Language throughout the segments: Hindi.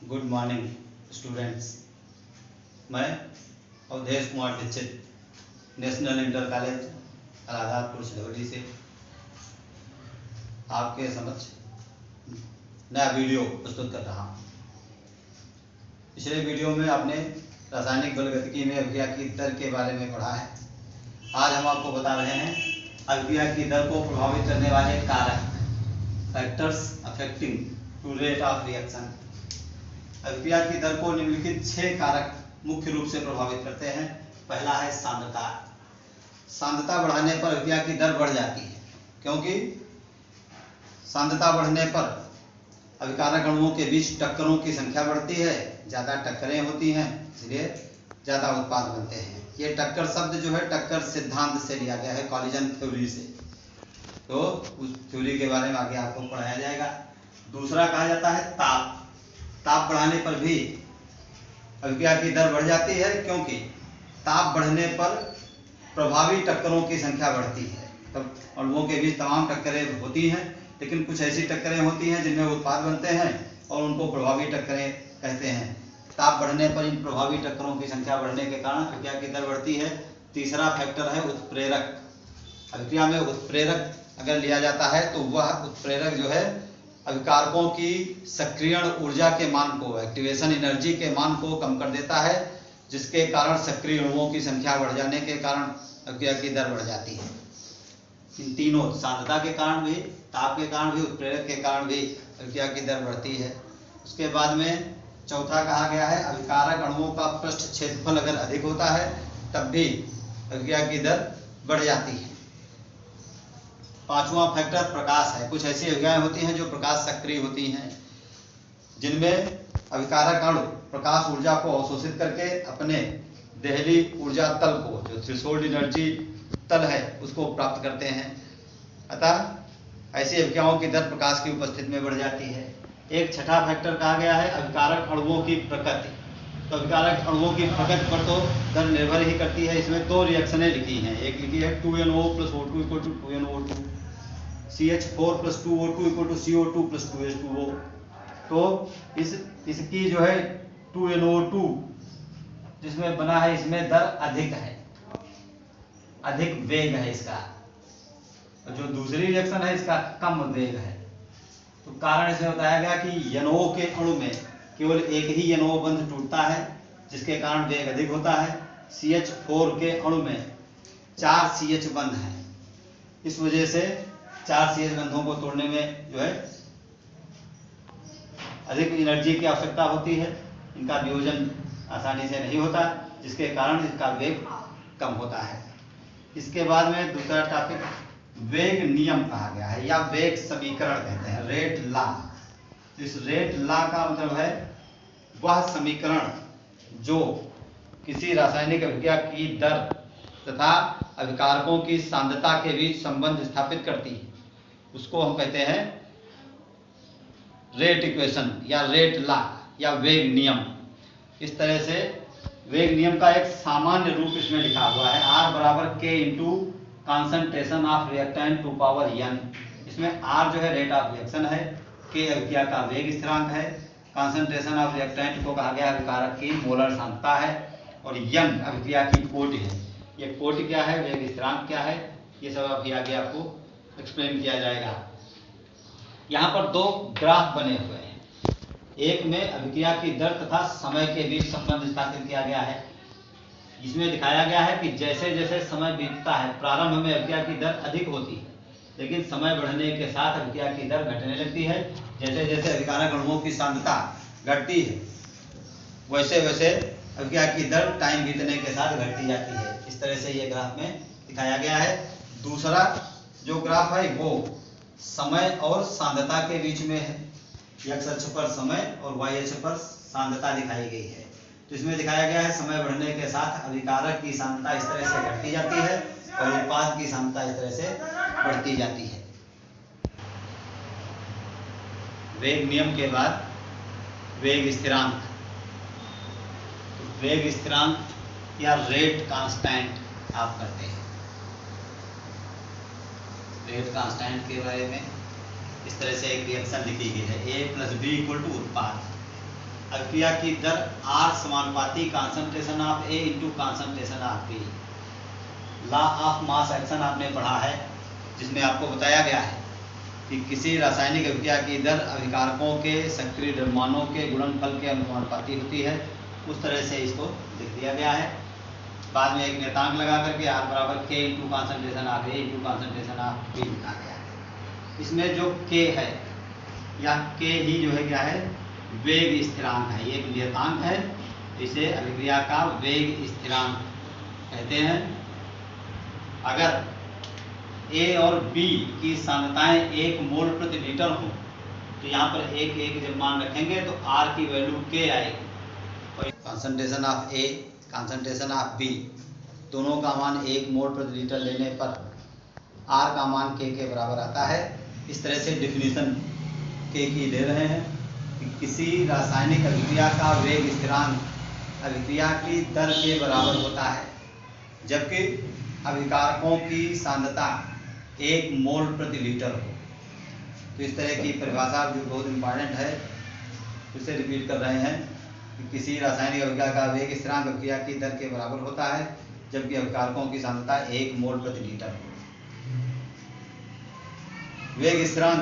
Good morning students. मैं Avdhesh Kumar Dikshit national inter college Azadpur Silvari से आपके समक्ष नया वीडियो प्रस्तुत कर रहा हूँ। पिछले वीडियो में आपने रासायनिक बलगतिकी में अभिक्रिया की दर के बारे में पढ़ा है। आज हम आपको बता रहे हैं अभिक्रिया की दर को प्रभावित करने वाले कारक, factors affecting to rate of reaction. अभिक्रिया की दर को निम्नलिखित 6 कारक मुख्य रूप से प्रभावित करते हैं। पहला है सांद्रता। सांद्रता बढ़ाने पर अभिक्रिया की दर बढ़ जाती है, क्योंकि सांद्रता बढ़ने पर अभिकारक अणुओं के बीच टक्करों की संख्या बढ़ती है, ज़्यादा टक्करें होती हैं, इसलिए ज़्यादा उत्पाद बनते हैं। ये टक्कर शब्द जो है टक्कर सिद्धांत से लिया गया है, कॉलिजन थ्योरी से। तो उस थ्योरी के बारे में आगे आपको पढ़ाया जाएगा। दूसरा कहा जाता है ताप। ताप बढ़ाने पर भी अभिक्रिया की दर बढ़ जाती है, क्योंकि ताप बढ़ने पर प्रभावी टक्करों की संख्या बढ़ती है। तब अणुओं के बीच तमाम टक्करें होती हैं, लेकिन कुछ ऐसी टक्करें होती हैं जिनमें उत्पाद बनते हैं और उनको प्रभावी टक्करें कहते हैं। ताप बढ़ने पर इन प्रभावी टक्करों की संख्या बढ़ने के कारण अभिक्रिया की दर बढ़ती है। तीसरा फैक्टर है उत्प्रेरक। अभिक्रिया में उत्प्रेरक अगर लिया जाता है तो वह उत्प्रेरक जो है अभिकारकों की सक्रियण ऊर्जा के मान को, एक्टिवेशन एनर्जी के मान को कम कर देता है, जिसके कारण सक्रिय अणुओं की संख्या बढ़ जाने के कारण अभिक्रिया की दर बढ़ जाती है। इन तीनों, सांद्रता के कारण भी, ताप के कारण भी, उत्प्रेरक के कारण भी अभिक्रिया की दर बढ़ती है। उसके बाद में चौथा कहा गया है अभिकारक अणुओं का पृष्ठ क्षेत्रफल अगर अधिक होता है तब भी अभिक्रिया की दर बढ़ जाती है। पांचवा फैक्टर प्रकाश है। कुछ ऐसी अभिक्रियाएं होती हैं जो प्रकाश सक्रिय होती हैं, जिनमें अभिकारक अणु प्रकाश ऊर्जा को अवशोषित करके अपने देहली ऊर्जा तल को, जो थ्रेशोल्ड एनर्जी तल है, उसको प्राप्त करते हैं। अतः ऐसी अभिक्रियाओं की दर प्रकाश की उपस्थिति में बढ़ जाती है। एक छठा फैक्टर कहा गया है अभिकारक अणुओं की प्रकृति। तो अभिकारक अणुओं की प्रकृति पर तो दर निर्भर ही करती है। इसमें 2 रिएक्शनें लिखी हैं। एक लिखी है 2NO + O2 = 2NO2, CH4 + 2O2 = CO2 + 2H2O। तो इसकी जो है 2NO2 जिसमें बना है, इसमें दर अधिक है, अधिक वेग है इसका। जो दूसरी रिएक्शन है इसका कम वेग है। तो कारण इसमें बताया गया कि NO के अणु में केवल एक ही NO बंध टूटता है, जिसके कारण वेग अधिक होता है। CH4 के अणु में 4 CH बंध हैं। इस वजह से 4 CH बंधों को तोड़ने में जो है अधिक एनर्जी की आवश्यकता होती है। इनका वियोजन आसानी से नहीं होता, जिसके कारण इसका वेग कम होता है। इसके बाद में दूसरा टॉपिक वेग नियम कहा गया है, या वेग समीकरण कहते हैं, रेट लॉ। इस रेट लॉ का मतलब है वह समीकरण जो किसी रासायनिक अभिक्रिया की दर तथा अभिकारकों की सांद्रता के बीच संबंध स्थापित करती है, उसको हम कहते हैं रेट इक्वेशन या रेट लॉ या वेग नियम। इस तरह से वेग नियम का एक सामान्य रूप इसमें लिखा हुआ है, R = K concentration of reactant to power n। इसमें R जो है रेट ऑफ रिएक्शन है, K अभिक्रिया का वेग स्थिरांक है, कॉन्सेंट्रेशन ऑफ रिएक्टेंट को कहा गया अभिकारक की मोलर सांद्रता है, और n अभिक्रिया की कोटि है। ये कोटि क्या है, वेग स्थिरांक क्या है, ये सब अभी आगे आपको एक्सप्लेन किया जाएगा। यहाँ पर 2 ग्राफ बने हुए हैं। एक में अभिक्रिया की दर तथा समय के बीच संबंध स्थापित किया गया है। इसमें दिखाया गया है कि जैसे जैसे समय बीतता है, प्रारंभ में अभिक्रिया की दर अधिक होती है, लेकिन समय बढ़ने के साथ अभिक्रिया की दर घटने लगती है। जैसे जैसे अभिकारक अणुओं की सांद्रता घटती है, वैसे वैसे अभिक्रिया की दर टाइम बीतने के साथ घटती जाती है। इस तरह से ये ग्राफ में दिखाया गया है। दूसरा जो ग्राफ है वो समय और सांद्रता के बीच में है। x अक्ष पर समय और y अक्ष पर सांद्रता दिखाई गई है। तो इसमें दिखाया गया है समय बढ़ने के साथ अभिकारक की सांद्रता इस तरह से घटती जाती है और उत्पाद की सांद्रता इस तरह से बढ़ती जाती है। वेग नियम के बाद वेग स्थिरांक। वेग स्थिरांक या रेट कांस्टेंट आप करते हैं। रेट कांस्टेंट के बारे में इस तरह से एक रिएक्शन लिखी गई है, A + B = उत्पाद। अभिक्रिया की दर R समानुपाती concentration of A into concentration of B। Law of mass action आपने पढ़ा है, जिसमें आपको बताया गया है कि किसी रासायनिक अभिक्रिया की दर अभिकारकों के सक्रिय द्रव्यमानों के गुणनफल के अनुपाती होती है। उस तरह से इसको लिख दिया गया है। बाद में एक नियतांक लगा करके R बराबर K into concentration of A into concentration of B लिखा गया है। इसमें जो K है या K ही जो है क्या है, वेग स्थिरांक है। ये एक नियतांक है, इसे अभिक्रिया का वेग स्थिरांक कहते हैं। अगर A और B की सांद्रताएं 1 मोल प्रति लीटर हो तो यहाँ पर एक जब मान रखेंगे तो R की वैल्यू K आएगी और concentration of A concentration of B दोनों का मान 1 मोल प्रति लीटर लेने पर R का मान K के बराबर आता है। इस तरह से डिफिनीशन K की ले रहे हैं कि किसी रासायनिक अभिक्रिया का वेग स्थिरांक अभिक्रिया की दर के बराबर होता है, जबकि अभिकारकों की सांद्रता 1 मोल प्रति लीटर हो। तो इस तरह की परिभाषा जो बहुत इम्पॉर्टेंट है, उसे रिपीट कर रहे हैं कि किसी रासायनिक अभिक्रिया का वेग स्थिरांक अभिक्रिया की दर के बराबर होता है, जबकि अभिकारकों की सांद्रता 1 मोल प्रति लीटर हो। वेग स्थिरांक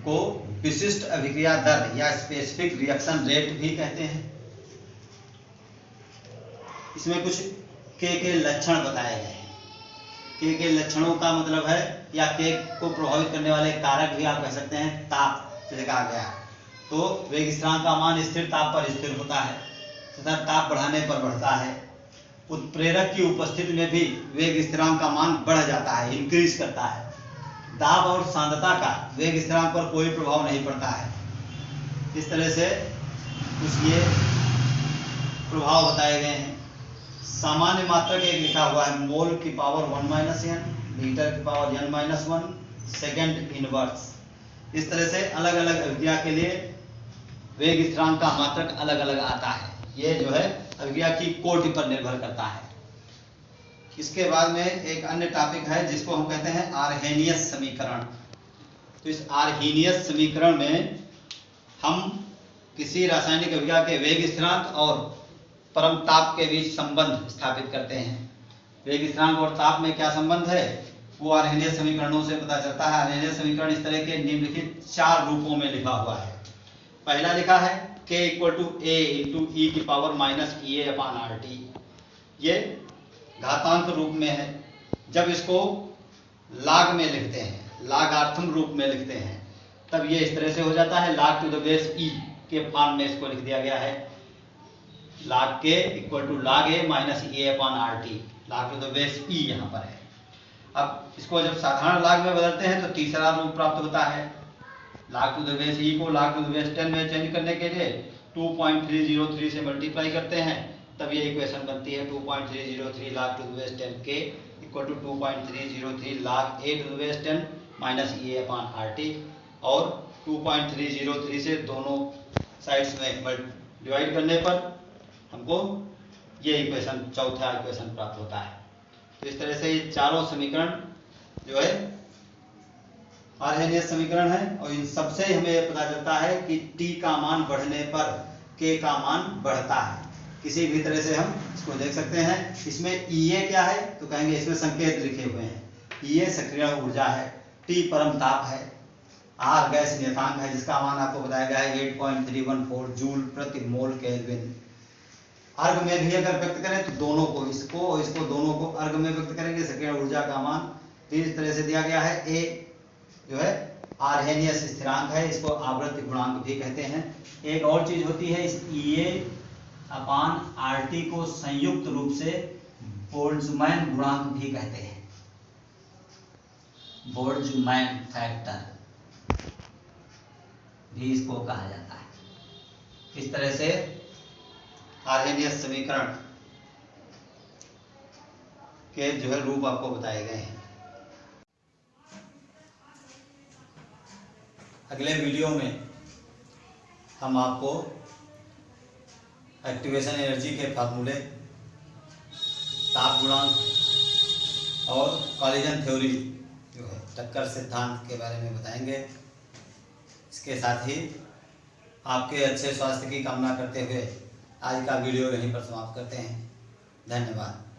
को विशिष्ट अभिक्रिया दर या स्पेसिफिक रिएक्शन रेट भी कहते हैं। इसमें कुछ के लक्षण बताए गए हैं। के लक्षणों का मतलब है, या के को प्रभावित करने वाले कारक भी आप कह सकते हैं, ताप से कहा गया। तो वेग स्थिरांक का मान स्थिर ताप पर स्थिर होता है तथा ताप बढ़ाने पर बढ़ता है। उत्प्रेरक की उपस्थिति में भी वेग स्थिरांक का मान बढ़ जाता है, इंक्रीज करता है। दाब और सांद्रता का वेग स्थिरांक पर कोई प्रभाव नहीं पड़ता है। इस तरह से कुछ ये प्रभाव बताए गए हैं। सामान्य मात्रक एक लिखा हुआ है, मोल की पावर 1 - n, लीटर की पावर n-1, सेकेंड इनवर्स। इस तरह से अलग अलग अभिक्रिया के लिए वेग स्थिरांक का मात्रक अलग अलग आता है। ये जो है अभिक्रिया की कोटि पर निर्भर करता है। इसके बाद में एक अन्य टॉपिक है जिसको हम कहते हैं आर्हेनियस समीकरण। तो इस आर्हेनियस समीकरण में हम किसी रासायनिक अभिक्रिया के वेग स्थिरांक और परम ताप के बीच संबंध स्थापित करते हैं। वेग स्थिरांक और ताप में क्या संबंध है, वो आर्हेनियस समीकरणों से पता चलता है। आर्हेनियस समीकरण इस तरह के निम्नलिखित 4 रूपों में लिखा हुआ है। पहला लिखा है K = A × e⁻ ये घातांक रूप में है। जब इसको लाग में लिखते हैं, लागार्थम रूप में लिखते हैं, तब ये इस तरह से हो जाता है। log to the base e के फॉर्म में इसको लिख दिया गया है। log K = log A - e/RT, log to the base e यहाँ पर है। अब इसको जब साधारण लाग में बदलते हैं तो तीसरा रूप प्राप्त होता है। log to the base e को log to the base 10 में चेंज करने के लिए 2.303 से मल्टीप्लाई करते हैं, तब ये इक्वेशन बनती है 2.303 log to the base 10K = 2.303 log A to the base 10 - e/RT। और 2.303 से दोनों साइड्स में डिवाइड करने पर हमको ये इक्वेशन, चौथा इक्वेशन प्राप्त होता है। तो इस तरह से ये चारों समीकरण जो है आर्हेनियस समीकरण है। और इन सबसे हमें पता चलता है कि T का मान बढ़ने पर K का मान बढ़ता है। किसी भी तरह से हम इसको देख सकते हैं। इसमें EA क्या है, तो कहेंगे इसमें संकेत लिखे हुए हैं। EA सक्रियण ऊर्जा है, T परम ताप है, R गैस नियतांक है जिसका मान आपको बताया गया है 8.314 जूल प्रति मोल केल्विन। अर्ग में भी अगर व्यक्त करें तो दोनों को, इसको और इसको दोनों को अर्ग में व्यक्त करेंगे, सक्रियण ऊर्जा का मान। तो इस तरह से दिया गया है। A जो है आर्हेनियस स्थिरांक है, इसको आवृत्ति गुणांक भी कहते हैं। एक और चीज होती है, इस EA/RT को संयुक्त रूप से बोल्ट्जमैन गुणांक भी कहते हैं। बोल्ट्जमैन फैक्टर भी इसको कहा जाता है। इस तरह से आर्हेनियस समीकरण के जो है रूप आपको बताए गए हैं। अगले वीडियो में हम आपको एक्टिवेशन एनर्जी के फार्मूले, ताप गुणांक और कॉलिजन थ्योरी जो है टक्कर सिद्धांत के बारे में बताएंगे। इसके साथ ही आपके अच्छे स्वास्थ्य की कामना करते हुए आज का वीडियो यहीं पर समाप्त करते हैं। धन्यवाद।